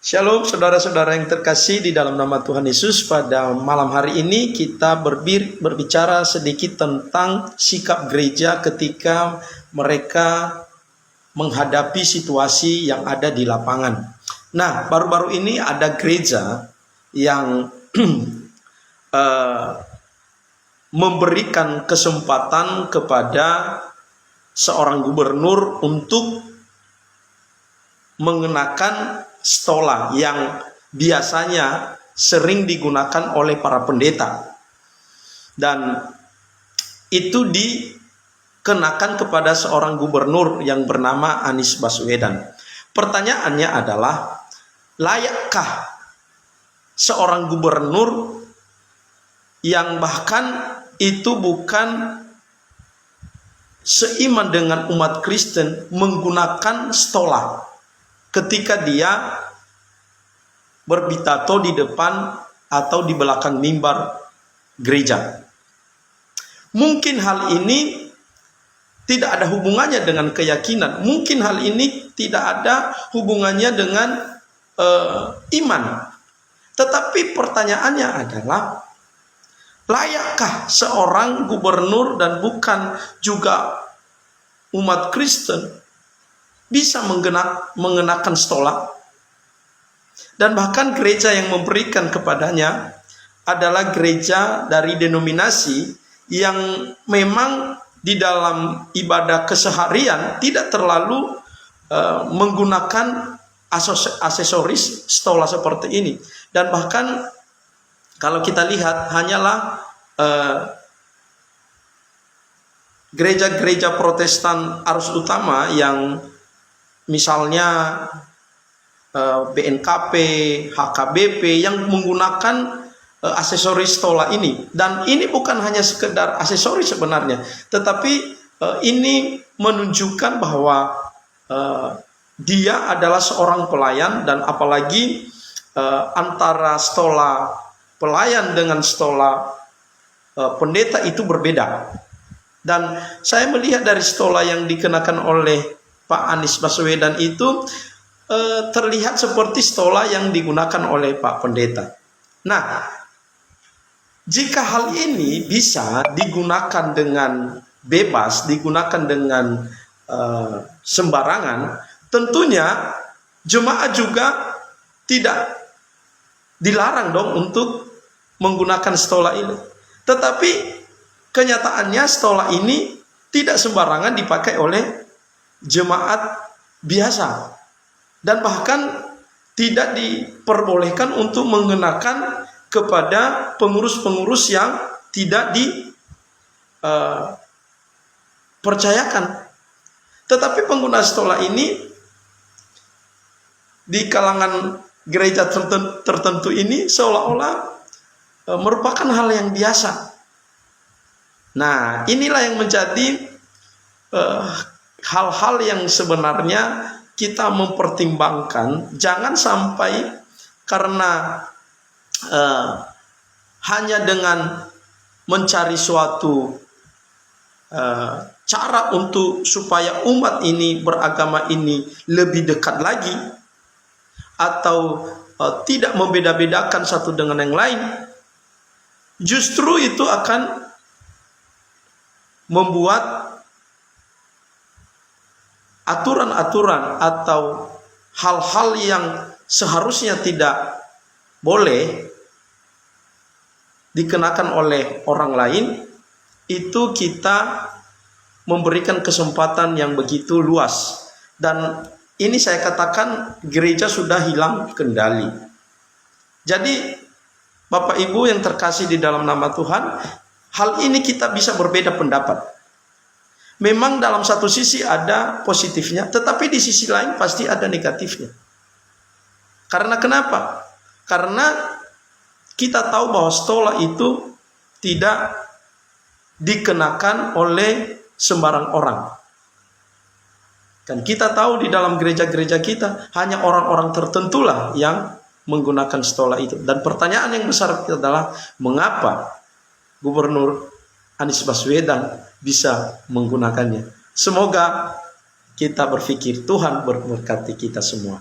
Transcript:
Shalom saudara-saudara yang terkasih di dalam nama Tuhan Yesus. Pada malam hari ini kita berbicara sedikit tentang sikap gereja ketika mereka menghadapi situasi yang ada di lapangan. Nah, baru-baru ini ada gereja yang memberikan kesempatan kepada seorang gubernur untuk mengenakan stola yang biasanya sering digunakan oleh para pendeta, dan itu dikenakan kepada seorang gubernur yang bernama Anies Baswedan. Pertanyaannya adalah, layakkah seorang gubernur yang bahkan itu bukan seiman dengan umat Kristen menggunakan stola ketika dia berpitato di depan atau di belakang mimbar gereja? Mungkin hal ini tidak ada hubungannya dengan keyakinan. Mungkin hal ini tidak ada hubungannya dengan iman. Tetapi pertanyaannya adalah, layakkah seorang gubernur dan bukan juga umat Kristen bisa mengenakan stola? Dan bahkan gereja yang memberikan kepadanya adalah gereja dari denominasi yang memang di dalam ibadah keseharian tidak terlalu menggunakan aksesoris stola seperti ini. Dan bahkan kalau kita lihat, hanyalah gereja-gereja Protestan arus utama yang misalnya BNKP, HKBP yang menggunakan aksesoris stola ini. Dan ini bukan hanya sekedar aksesoris sebenarnya, tetapi ini menunjukkan bahwa dia adalah seorang pelayan. Dan apalagi antara stola pelayan dengan stola pendeta itu berbeda. Dan saya melihat dari stola yang dikenakan oleh Pak Anies Baswedan itu terlihat seperti stola yang digunakan oleh Pak Pendeta. Nah, jika hal ini bisa digunakan dengan bebas, digunakan dengan sembarangan, tentunya jemaat juga tidak dilarang dong untuk menggunakan stola ini. Tetapi kenyataannya stola ini tidak sembarangan dipakai oleh jemaat biasa, dan bahkan tidak diperbolehkan untuk mengenakan kepada pengurus-pengurus yang tidak dipercayakan. Tetapi pengguna stola ini di kalangan gereja tertentu ini seolah-olah merupakan hal yang biasa. Nah, inilah yang menjadi hal-hal yang sebenarnya kita mempertimbangkan. Jangan sampai karena hanya dengan mencari suatu cara untuk supaya umat ini beragama ini lebih dekat lagi, atau tidak membeda-bedakan satu dengan yang lain, justru itu akan membuat aturan-aturan atau hal-hal yang seharusnya tidak boleh dikenakan oleh orang lain, itu kita memberikan kesempatan yang begitu luas. Dan ini saya katakan gereja sudah hilang kendali. Jadi Bapak Ibu yang terkasih di dalam nama Tuhan, hal ini kita bisa berbeda pendapat. Memang dalam satu sisi ada positifnya, tetapi di sisi lain pasti ada negatifnya. Karena kenapa? Karena kita tahu bahwa stola itu tidak dikenakan oleh sembarang orang. Dan kita tahu di dalam gereja-gereja kita hanya orang-orang tertentulah yang menggunakan stola itu. Dan pertanyaan yang besar adalah, mengapa Gubernur Anies Baswedan bisa menggunakannya? Semoga kita berpikir Tuhan berkati kita semua.